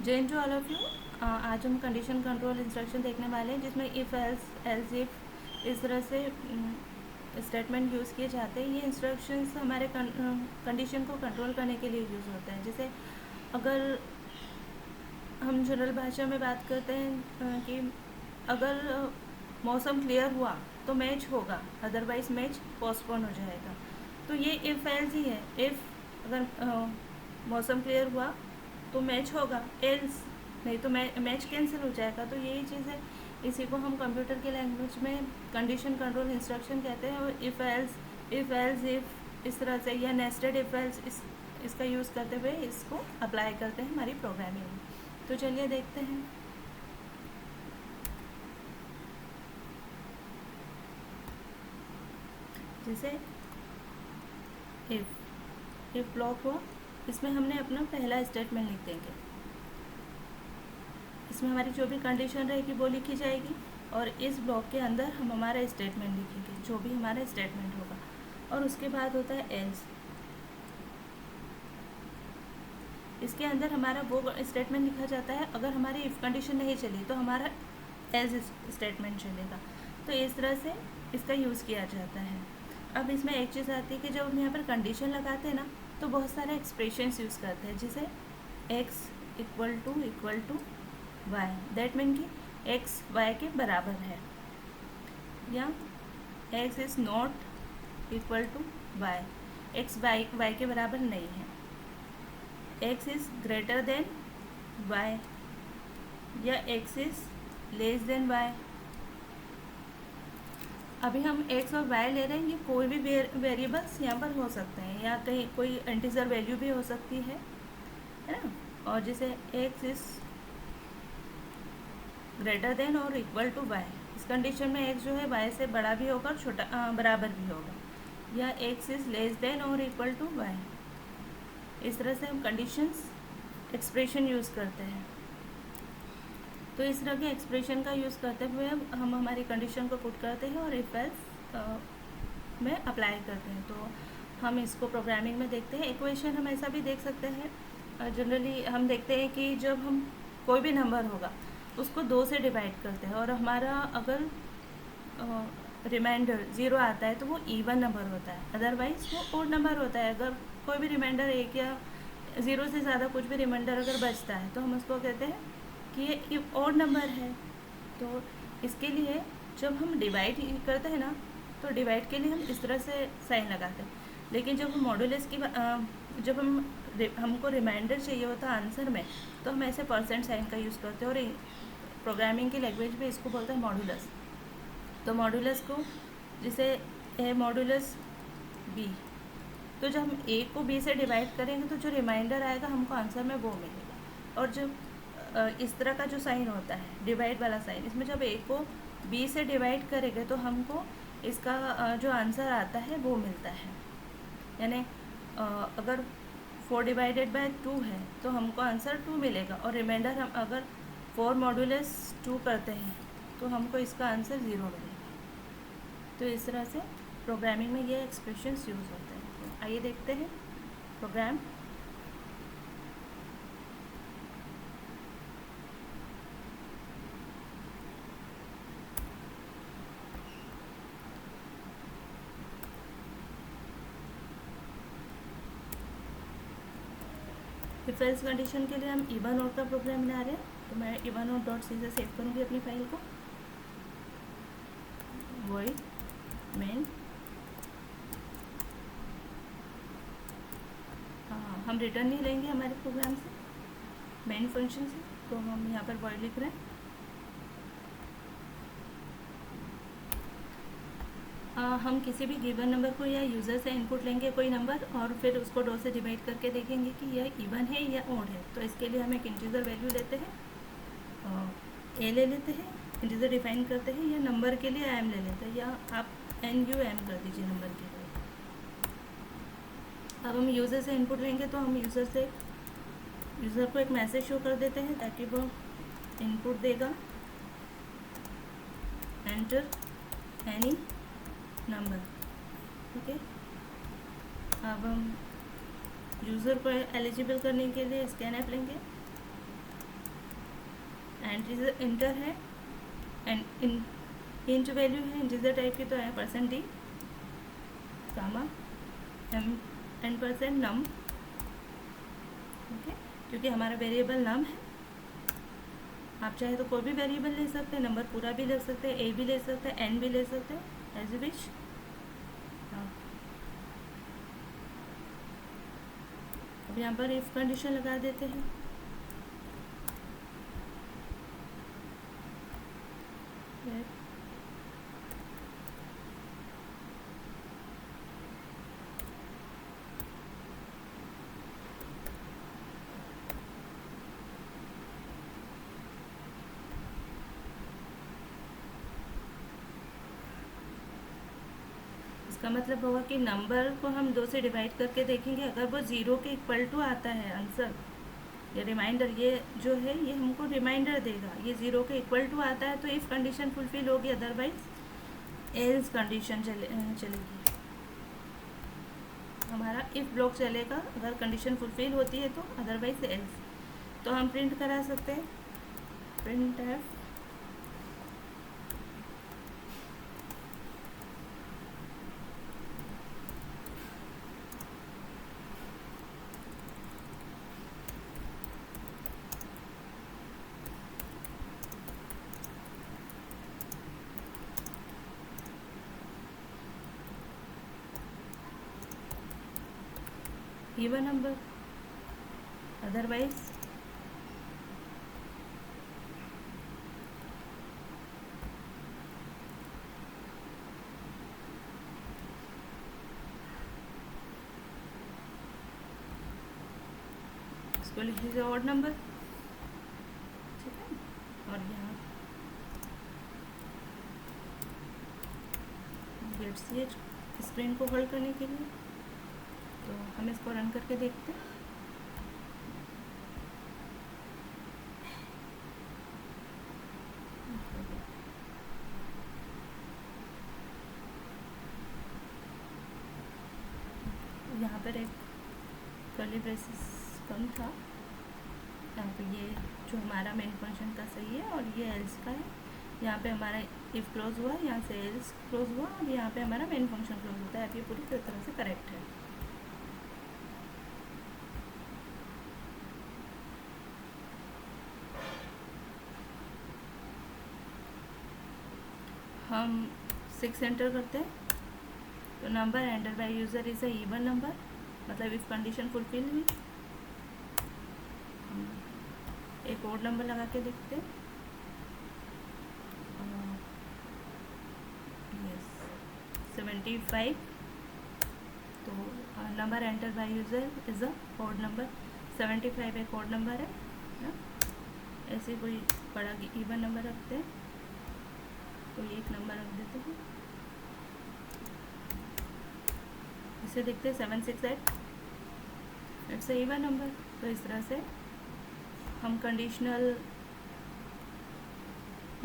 Jain to all of you. आज हम condition control instruction देखने वाले हैं जिसमें इफ़ एल्स इफ इस तरह से स्टेटमेंट यूज़ किए जाते हैं। ये इंस्ट्रक्शंस हमारे कंडीशन को कंट्रोल करने के लिए यूज़ होते हैं। जैसे अगर हम जनरल भाषा में बात करते हैं कि अगर मौसम क्लियर हुआ तो मैच होगा, अदरवाइज़ मैच पोस्टपोन हो जाएगा। तो ये इफ़ एल्स ही है। इफ़ अगर मौसम क्लियर हुआ तो मैच होगा, एल्स नहीं तो मैच कैंसिल हो जाएगा। तो यही चीज़ है, इसी को हम कंप्यूटर के लैंग्वेज में कंडीशन कंट्रोल इंस्ट्रक्शन कहते हैं। और इफ़ इफ़ इस तरह से या नेस्टेड इफ़ एल्स इसका यूज़ करते हुए इसको अप्लाई करते हैं हमारी प्रोग्रामिंग में। तो चलिए देखते हैं। जैसे इफ़ ब्लॉक हुआ, इसमें हमने अपना पहला स्टेटमेंट लिख देंगे। इसमें हमारी जो भी कंडीशन रहेगी वो लिखी जाएगी और इस ब्लॉक के अंदर हम हमारा स्टेटमेंट लिखेंगे, जो भी हमारा स्टेटमेंट होगा। और उसके बाद होता है एल्स। इसके अंदर हमारा वो स्टेटमेंट लिखा जाता है, अगर हमारी इफ़ कंडीशन नहीं चली तो हमारा एल्स स्टेटमेंट चलेगा। तो इस तरह से इसका यूज़ किया जाता है। अब इसमें एक चीज़ आती है कि जब हम यहाँ पर कंडीशन लगाते हैं ना, तो बहुत सारे एक्सप्रेशंस यूज़ करते हैं। जैसे x equal to y, that mean कि x y के बराबर है, या x is not equal to y, x y के बराबर नहीं है, x is greater than y, या x is less than y। अभी हम x और y ले रहे हैं, ये कोई भी वेरिएबल्स यहाँ पर हो सकते हैं, या कहीं कोई इंटीजर वैल्यू भी हो सकती है ना। और जैसे x इज़ ग्रेटर देन और इक्वल टू वाई, इस कंडीशन में x जो है y से बड़ा भी होगा और छोटा बराबर भी होगा, या x इज़ लेस देन और इक्वल टू वाई। इस तरह से हम कंडीशंस एक्सप्रेशन यूज़ करते हैं। तो इस तरह के एक्सप्रेशन का यूज़ करते हुए हम हमारी कंडीशन को पुट करते हैं और इफ एल्स में अप्लाई करते हैं। तो हम इसको प्रोग्रामिंग में देखते हैं। इक्वेशन हम ऐसा भी देख सकते हैं, जनरली हम देखते हैं कि जब हम कोई भी नंबर होगा उसको 2 से डिवाइड करते हैं और हमारा अगर रिमाइंडर 0 आता है तो वो इवन नंबर होता है, अदरवाइज़ वो ओड नंबर होता है। अगर कोई भी रिमाइंडर 1 या 0 से ज़्यादा कुछ भी रिमाइंडर अगर बचता है तो हम उसको कहते हैं कि ये ओड नंबर है। तो इसके लिए जब हम डिवाइड करते हैं ना, तो डिवाइड के लिए हम इस तरह से साइन लगाते हैं। लेकिन जब हम मॉडुलस की जब हमको रिमाइंडर चाहिए होता है आंसर में, तो हम ऐसे परसेंट साइन का यूज़ करते हैं। और प्रोग्रामिंग की लैंग्वेज में इसको बोलते हैं मॉडुलस। तो मॉडुलस को जैसे ए मॉडुलस बी, तो जब हम ए को बी से डिवाइड करेंगे तो जो रिमाइंडर आएगा हमको आंसर में वो मिलेगा। और जब इस तरह का जो साइन होता है डिवाइड वाला साइन, इसमें जब ए को बी से डिवाइड करेंगे तो हमको इसका जो आंसर आता है वो मिलता है। यानी अगर 4 डिवाइडेड बाय 2 है तो हमको आंसर 2 मिलेगा, और रिमाइंडर हम अगर 4 मॉडुलस 2 करते हैं तो हमको इसका आंसर 0 मिलेगा। तो इस तरह से प्रोग्रामिंग में ये एक्सप्रेशंस यूज़ होते हैं। तो आइए देखते हैं प्रोग्राम। इफ एल्स कंडीशन के लिए हम इवन नोट का प्रोग्राम बना रहे हैं। तो मैं इवन नोट डॉट सी से सेव करूँगी अपनी फाइल को। वॉइड मेन, हम रिटर्न नहीं लेंगे हमारे प्रोग्राम से, मेन फंक्शन से। तो हम यहाँ पर वॉइड लिख रहे हैं। हम किसी भी गिवन नंबर को या यूज़र से इनपुट लेंगे कोई नंबर, और फिर उसको 2 से डिवाइड करके देखेंगे कि यह इवन है या ओड है। तो इसके लिए हम एक इंटीजर वैल्यू लेते हैं, ए ले लेते हैं, इंटीजर डिफाइन करते हैं, या नंबर के लिए एम ले लेते हैं, या आप NUM कर दीजिए नंबर के लिए। अब हम यूज़र से इनपुट लेंगे तो हम यूज़र को एक मैसेज शो कर देते हैं ताकि वो इनपुट देगा, एंटर एनी नंबर। ठीक है, अब हम यूज़र को एलिजिबल करने के लिए स्कैन ऐप लेंगे। इंटर है एंड इंट वैल्यू है इंटीजर टाइप की, तो है %d कामा n% नम, ओके, क्योंकि हमारा वेरिएबल नम है। आप चाहे तो कोई भी वेरिएबल ले सकते हैं, नंबर पूरा भी ले सकते हैं, a भी ले सकते हैं, n भी ले सकते हैं, एज यू विश। अब यहाँ पर इफ कंडीशन लगा देते हैं। इसका मतलब होगा कि नंबर को हम 2 से डिवाइड करके देखेंगे, अगर वो 0 के इक्वल टू आता है आंसर, ये रिमाइंडर, ये जो है ये हमको रिमाइंडर देगा, ये 0 के इक्वल टू आता है तो इफ़ कंडीशन फुलफिल होगी, अदरवाइज एल्स कंडीशन चलेगी। हमारा इफ़ ब्लॉक चलेगा, अगर कंडीशन फुलफिल होती है तो, अदरवाइज एल्स। तो हम प्रिंट करा सकते हैं, print F even number, otherwise इसको लिख लीजिए ऑड नंबर, ठीक है। और यहाँ गेट स्क्रीन को होल्ड करने के लिए, तो हम इसको रन करके देखते हैं। यहाँ पर एक कर्ली ब्रेसेस कम था, यहाँ पे ये जो हमारा मेन फंक्शन का सही है और ये एल्स का है। यहाँ पे हमारा इफ़ क्लोज हुआ, यहाँ से एल्स क्लोज हुआ, और यहाँ पे हमारा मेन फंक्शन क्लोज होता है। अब ये पूरी तरह से करेक्ट है। हम 6 एंटर करते हैं, तो number enter by user is a even number, मतलब इफ कंडीशन फुलफिल हुई। एक और नंबर लगा के देखते हैं, यस 75। तो number enter by user is a odd number, 75 एक ऑड नंबर है ना। ऐसे कोई बड़ा इवन नंबर रखते हैं, कोई एक नंबर रख देते हैं, इसे देखते हैं 768, इट्स ए इवन नंबर। तो इस तरह से हम कंडीशनल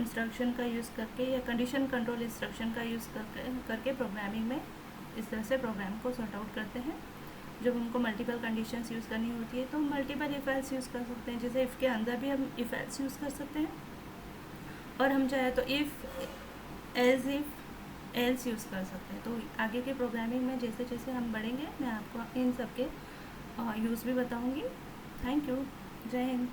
इंस्ट्रक्शन का यूज़ करके या कंडीशन कंट्रोल इंस्ट्रक्शन का यूज़ करके प्रोग्रामिंग में इस तरह से प्रोग्राम को सॉर्ट आउट करते हैं। जब हमको मल्टीपल कंडीशंस यूज़ करनी होती है तो हम मल्टीपल इफ एल्स यूज़ कर सकते हैं, जैसे इफ़ के अंदर भी हम इफ एल्स यूज़ कर सकते हैं, और हम चाहे तो इफ़ एल्स यूज़ कर सकते हैं। तो आगे के प्रोग्रामिंग में जैसे जैसे हम बढ़ेंगे, मैं आपको इन सब के यूज़ भी बताऊँगी। थैंक यू, जय हिंद।